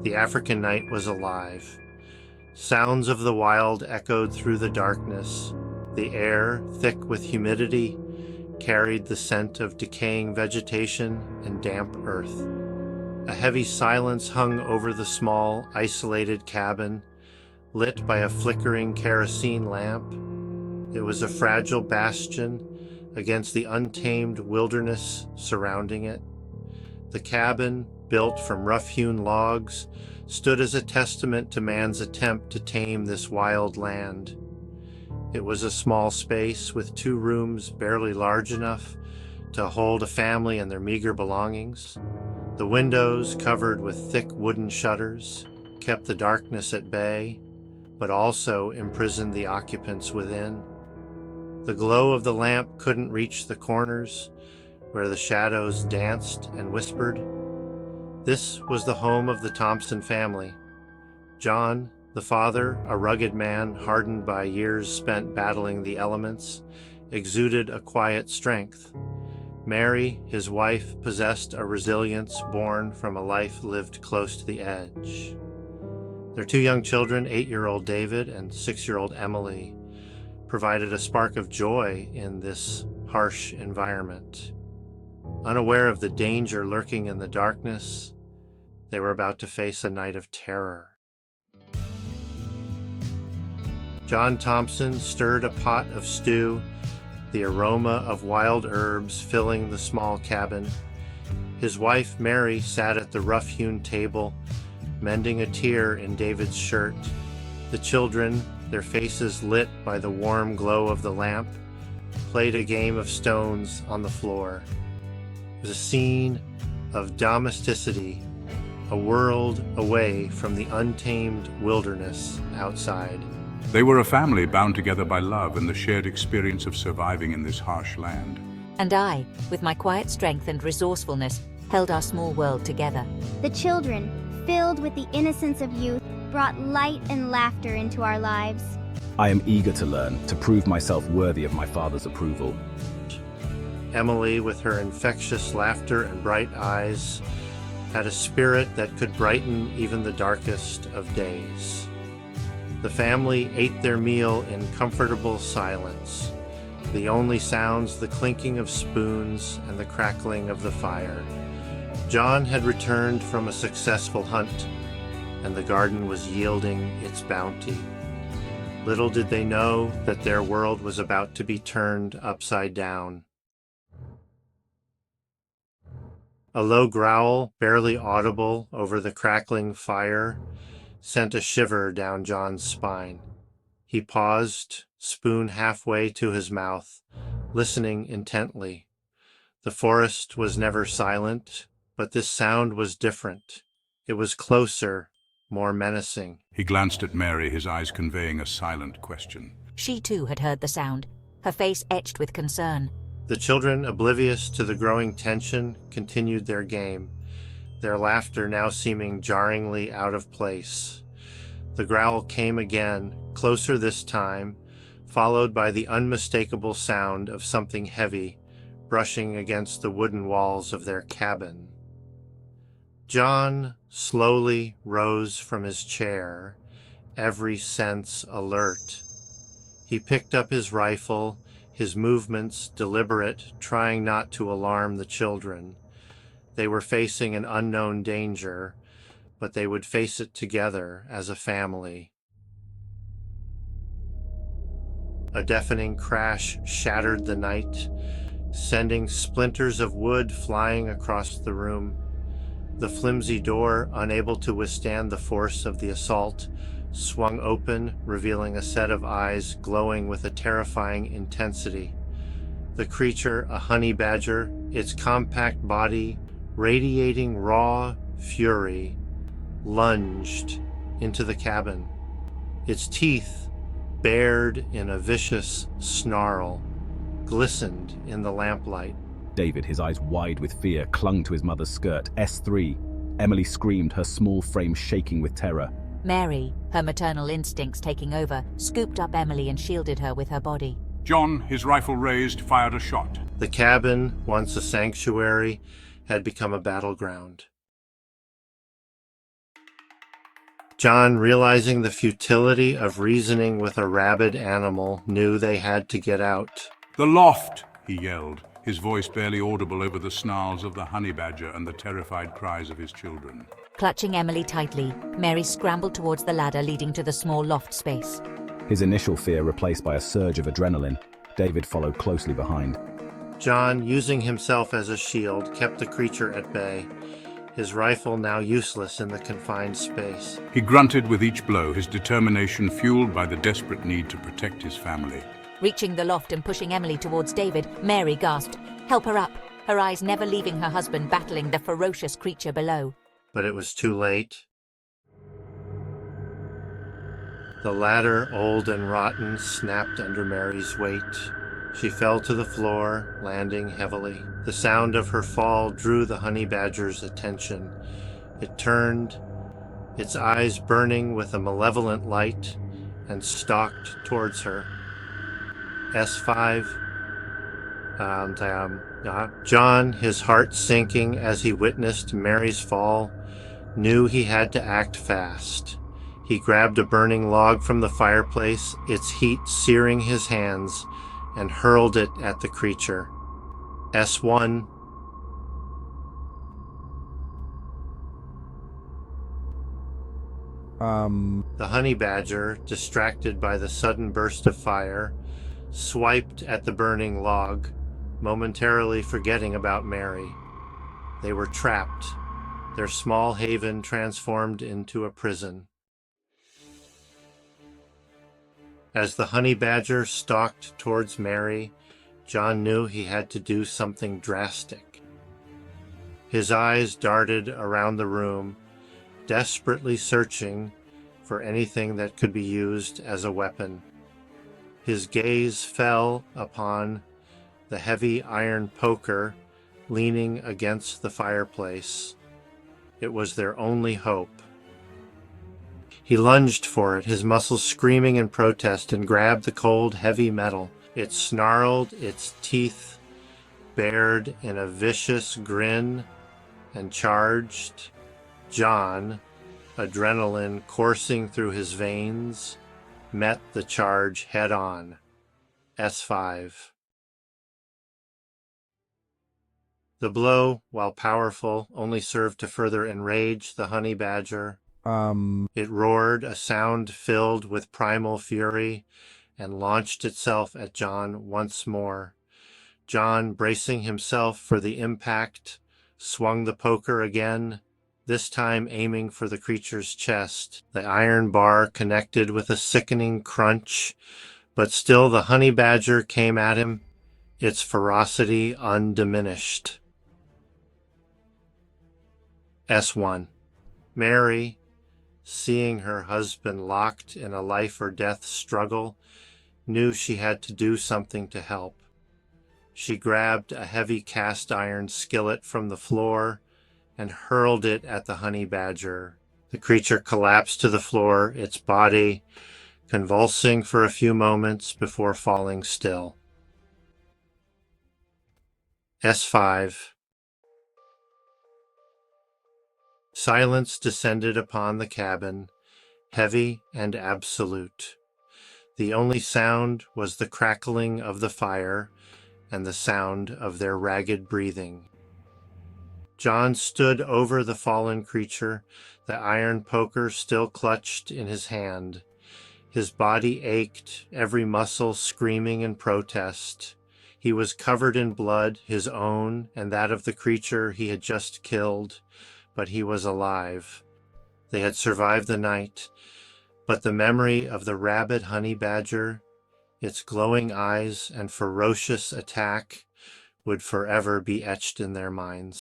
The African night was alive. Sounds of the wild echoed through the darkness. The air, thick with humidity, carried the scent of decaying vegetation and damp earth. A heavy silence hung over the small, isolated cabin, lit by a flickering kerosene lamp. It was a fragile bastion against the untamed wilderness surrounding it. The cabin, built from rough-hewn logs, stood as a testament to man's attempt to tame this wild land. It was a small space with 2 rooms barely large enough to hold a family and their meager belongings. The windows, covered with thick wooden shutters, kept the darkness at bay, but also imprisoned the occupants within. The glow of the lamp couldn't reach the corners, where the shadows danced and whispered. This was the home of the Thompson family. John, the father, a rugged man hardened by years spent battling the elements, exuded a quiet strength. Mary, his wife, possessed a resilience born from a life lived close to the edge. Their 2 young children, 8-year-old David and 6-year-old Emily, provided a spark of joy in this harsh environment. Unaware of the danger lurking in the darkness, they were about to face a night of terror. John Thompson stirred a pot of stew, the aroma of wild herbs filling the small cabin. His wife, Mary, sat at the rough-hewn table, mending a tear in David's shirt. The children, their faces lit by the warm glow of the lamp, played a game of stones on the floor. It was a scene of domesticity, a world away from the untamed wilderness outside. They were a family bound together by love and the shared experience of surviving in this harsh land. And I, with my quiet strength and resourcefulness, held our small world together. The children, filled with the innocence of youth, brought light and laughter into our lives. I am eager to learn, to prove myself worthy of my father's approval. Emily, with her infectious laughter and bright eyes, had a spirit that could brighten even the darkest of days. The family ate their meal in comfortable silence, the only sounds the clinking of spoons and the crackling of the fire. John had returned from a successful hunt, and the garden was yielding its bounty. Little did they know that their world was about to be turned upside down. A low growl, barely audible over the crackling fire, sent a shiver down John's spine. He paused, spoon halfway to his mouth, listening intently. The forest was never silent, but this sound was different. It was closer, more menacing. He glanced at Mary, his eyes conveying a silent question. She too had heard the sound, her face etched with concern. The children, oblivious to the growing tension, continued their game, their laughter now seeming jarringly out of place. The growl came again, closer this time, followed by the unmistakable sound of something heavy brushing against the wooden walls of their cabin. John slowly rose from his chair, every sense alert. He picked up his rifle, his movements deliberate, trying not to alarm the children. They were facing an unknown danger, but they would face it together as a family. A deafening crash shattered the night, sending splinters of wood flying across the room. The flimsy door, unable to withstand the force of the assault, swung open, revealing a set of eyes glowing with a terrifying intensity. The creature, a honey badger, its compact body radiating raw fury, lunged into the cabin. Its teeth, bared in a vicious snarl, glistened in the lamplight. David, his eyes wide with fear, clung to his mother's skirt. S3. Emily screamed, her small frame shaking with terror. Mary, her maternal instincts taking over, scooped up Emily and shielded her with her body. John, his rifle raised, fired a shot. The cabin, once a sanctuary, had become a battleground. John, realizing the futility of reasoning with a rabid animal, knew they had to get out. "The loft!" he yelled, his voice barely audible over the snarls of the honey badger and the terrified cries of his children. Clutching Emily tightly, Mary scrambled towards the ladder leading to the small loft space. His initial fear replaced by a surge of adrenaline, David followed closely behind. John, using himself as a shield, kept the creature at bay, his rifle now useless in the confined space. He grunted with each blow, his determination fueled by the desperate need to protect his family. Reaching the loft and pushing Emily towards David, Mary gasped, "Help her up," her eyes never leaving her husband battling the ferocious creature below. But it was too late. The ladder, old and rotten, snapped under Mary's weight. She fell to the floor, landing heavily. The sound of her fall drew the honey badger's attention. It turned, its eyes burning with a malevolent light, and stalked towards her. S5. John, his heart sinking as he witnessed Mary's fall, knew he had to act fast. He grabbed a burning log from the fireplace, its heat searing his hands, and hurled it at the creature. S1. The honey badger, distracted by the sudden burst of fire, swiped at the burning log, momentarily forgetting about Mary. They were trapped, their small haven transformed into a prison. As the honey badger stalked towards Mary, John knew he had to do something drastic. His eyes darted around the room, desperately searching for anything that could be used as a weapon. His gaze fell upon the heavy iron poker leaning against the fireplace. It was their only hope. He lunged for it, his muscles screaming in protest, and grabbed the cold, heavy metal. It snarled, its teeth bared in a vicious grin, and charged. John, adrenaline coursing through his veins, met the charge head on. S5. The blow, while powerful, only served to further enrage the honey badger. It roared, a sound filled with primal fury, and launched itself at John once more. John, bracing himself for the impact, swung the poker again, this time aiming for the creature's chest. The iron bar connected with a sickening crunch, but still the honey badger came at him, its ferocity undiminished. S1. Mary, seeing her husband locked in a life or death struggle, knew she had to do something to help. She grabbed a heavy cast iron skillet from the floor and hurled it at the honey badger. The creature collapsed to the floor, its body convulsing for a few moments before falling still. S5. Silence descended upon the cabin, heavy and absolute. The only sound was the crackling of the fire and the sound of their ragged breathing. John stood over the fallen creature, the iron poker still clutched in his hand. His body ached, every muscle screaming in protest. He was covered in blood, his own and that of the creature he had just killed, but he was alive. They had survived the night, but the memory of the rabid honey badger, its glowing eyes and ferocious attack, would forever be etched in their minds.